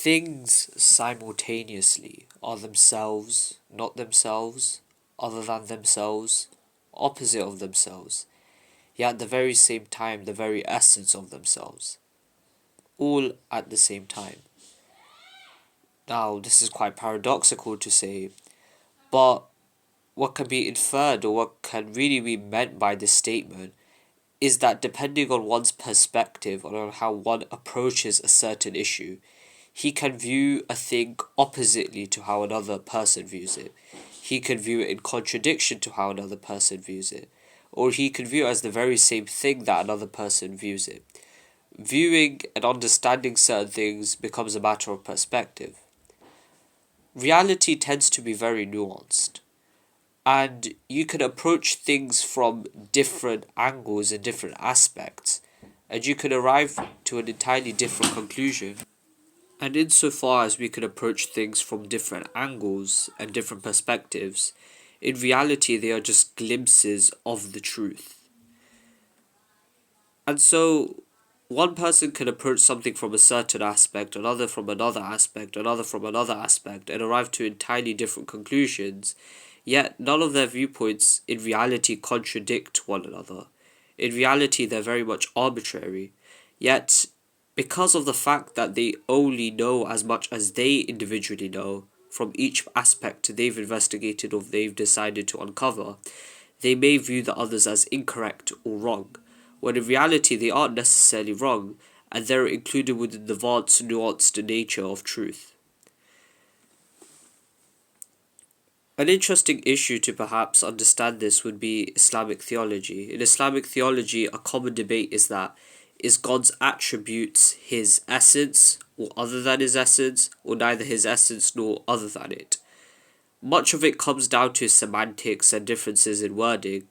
Things simultaneously are themselves, not themselves, other than themselves, opposite of themselves, yet at the very same time the very essence of themselves, all at the same time. Now, this is quite paradoxical to say, but what can be inferred or what can really be meant by this statement is that depending on one's perspective or on how one approaches a certain issue, he can view a thing oppositely to how another person views it. He can view it in contradiction to how another person views it. Or he can view it as the very same thing that another person views it. Viewing and understanding certain things becomes a matter of perspective. Reality tends to be very nuanced, and you can approach things from different angles and different aspects, and you can arrive to an entirely different conclusion. And insofar as we can approach things from different angles and different perspectives, in reality they are just glimpses of the truth. And so, one person can approach something from a certain aspect, another from another aspect, another from another aspect, and arrive to entirely different conclusions, yet none of their viewpoints in reality contradict one another. In reality, they're very much arbitrary, yet because of the fact that they only know as much as they individually know from each aspect they've investigated or they've decided to uncover, they may view the others as incorrect or wrong, when in reality they aren't necessarily wrong, and they're included within the vast, nuanced nature of truth. An interesting issue to perhaps understand this would be Islamic theology. In Islamic theology, a common debate is that is God's attributes his essence or other than his essence, or neither his essence nor other than it. Much of it comes down to semantics and differences in wording.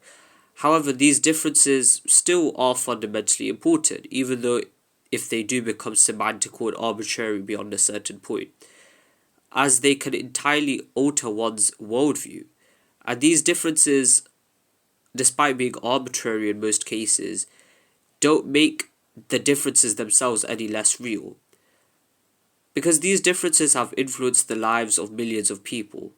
However, these differences still are fundamentally important, even though if they do become semantical and arbitrary beyond a certain point, as they can entirely alter one's worldview. And these differences, despite being arbitrary in most cases, don't make the differences themselves any less real. Because these differences have influenced the lives of millions of people.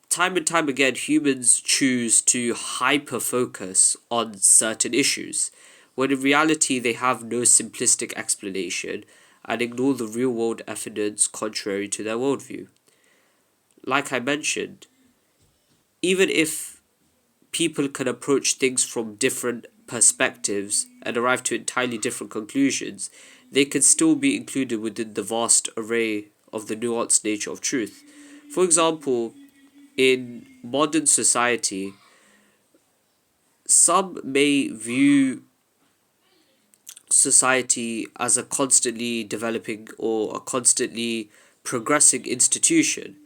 Time and time again, humans choose to hyper-focus on certain issues, when in reality they have no simplistic explanation and ignore the real-world evidence contrary to their worldview. Like I mentioned, even if people can approach things from different perspectives and arrive to entirely different conclusions, they can still be included within the vast array of the nuanced nature of truth. For example, in modern society, some may view society as a constantly developing or a constantly progressing institution.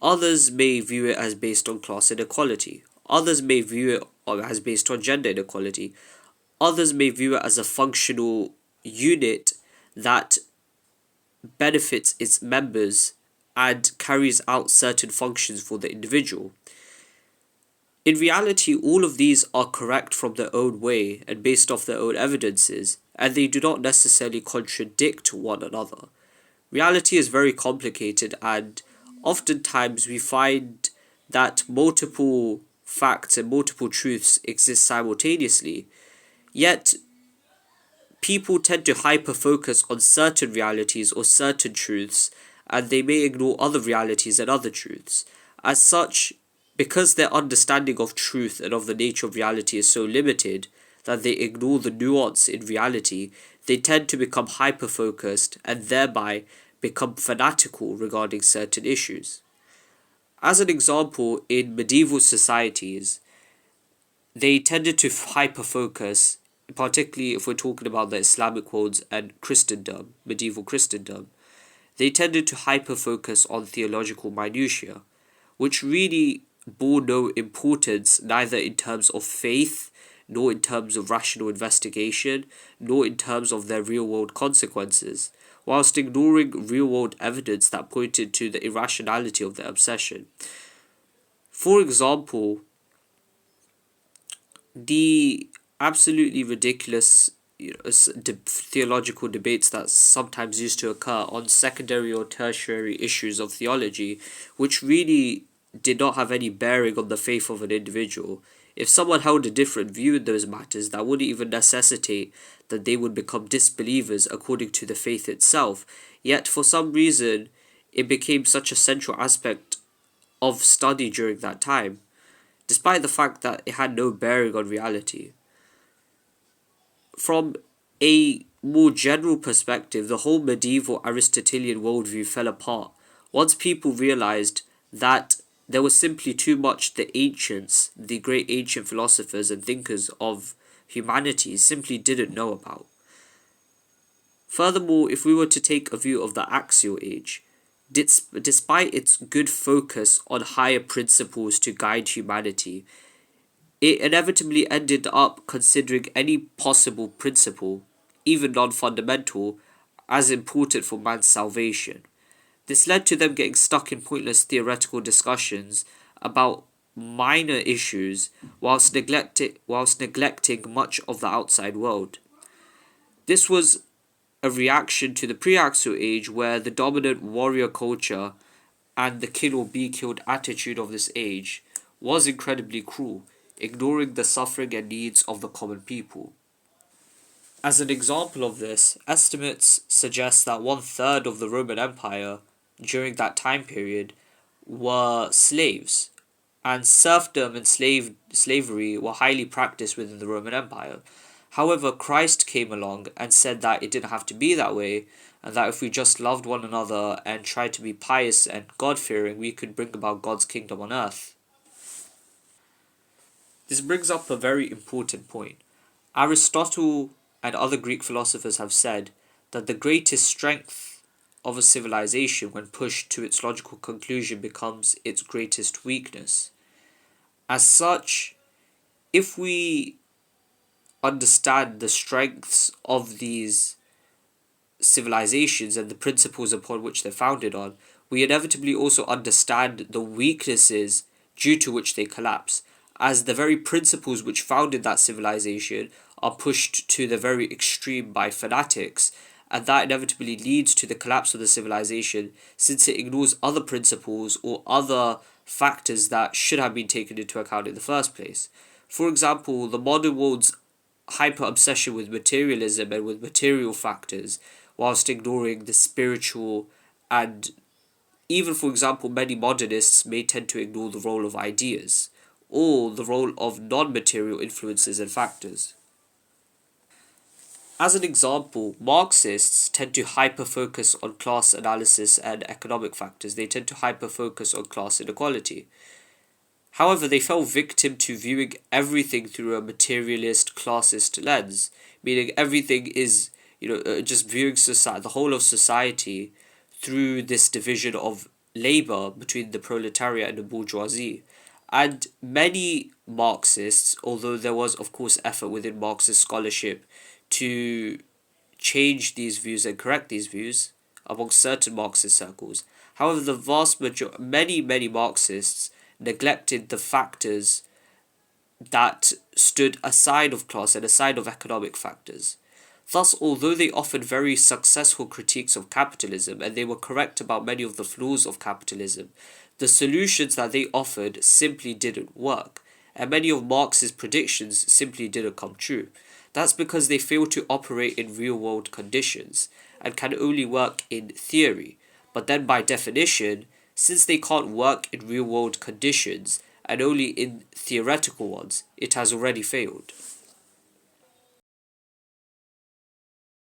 Others may view it as based on class inequality. Others may view it as based on gender inequality. Others may view it as a functional unit that benefits its members and carries out certain functions for the individual. In reality, all of these are correct from their own way and based off their own evidences, and they do not necessarily contradict one another. Reality is very complicated, and oftentimes we find that multiple facts and multiple truths exist simultaneously, yet people tend to hyper focus on certain realities or certain truths, and they may ignore other realities and other truths. As such, because their understanding of truth and of the nature of reality is so limited that they ignore the nuance in reality, they tend to become hyper focused and thereby become fanatical regarding certain issues. As an example, in medieval societies, they tended to hyper focus, particularly if we're talking about the Islamic worlds and Christendom, medieval Christendom, they tended to hyper focus on theological minutiae, which really bore no importance neither in terms of faith, nor in terms of rational investigation, nor in terms of their real world consequences, whilst ignoring real world evidence that pointed to the irrationality of their obsession. For example, the absolutely ridiculous theological debates that sometimes used to occur on secondary or tertiary issues of theology, which really did not have any bearing on the faith of an individual. If someone held a different view in those matters, that wouldn't even necessitate that they would become disbelievers according to the faith itself. Yet, for some reason, it became such a central aspect of study during that time, despite the fact that it had no bearing on reality. From a more general perspective, the whole medieval Aristotelian worldview fell apart once people realized that there was simply too much the ancients, the great ancient philosophers and thinkers of humanity, simply didn't know about. Furthermore, if we were to take a view of the axial age, despite its good focus on higher principles to guide humanity, it inevitably ended up considering any possible principle, even non fundamental, as important for man's salvation. This led to them getting stuck in pointless theoretical discussions about minor issues whilst neglecting much of the outside world. This was a reaction to the pre-axial age, where the dominant warrior culture and the kill or be killed attitude of this age was incredibly cruel, ignoring the suffering and needs of the common people. As an example of this, estimates suggest that one third of the Roman Empire during that time period were slaves, and serfdom and slavery were highly practiced within the Roman Empire. However, Christ came along and said that it didn't have to be that way, and that if we just loved one another and tried to be pious and God-fearing, we could bring about God's kingdom on earth. This brings up a very important point. Aristotle and other Greek philosophers have said that the greatest strength of a civilization, when pushed to its logical conclusion, becomes its greatest weakness. As such, if we understand the strengths of these civilizations and the principles upon which they're founded on, we inevitably also understand the weaknesses due to which they collapse, as the very principles which founded that civilization are pushed to the very extreme by fanatics, and that inevitably leads to the collapse of the civilization, since it ignores other principles or other factors that should have been taken into account in the first place. For example, the modern world's hyper obsession with materialism and with material factors, whilst ignoring the spiritual, and even, for example, many modernists may tend to ignore the role of ideas or the role of non-material influences and factors. As an example, Marxists tend to hyper-focus on class analysis and economic factors. They tend to hyper-focus on class inequality. However, they fell victim to viewing everything through a materialist, classist lens, meaning everything is, just viewing society, the whole of society, through this division of labor between the proletariat and the bourgeoisie. And many Marxists, although there was, of course, effort within Marxist scholarship to change these views and correct these views among certain Marxist circles. However, the vast majority, many Marxists neglected the factors that stood aside of class and aside of economic factors. Thus, although they offered very successful critiques of capitalism and they were correct about many of the flaws of capitalism, the solutions that they offered simply didn't work, and many of Marx's predictions simply didn't come true. That's because they fail to operate in real-world conditions and can only work in theory. But then by definition, since they can't work in real-world conditions and only in theoretical ones, it has already failed.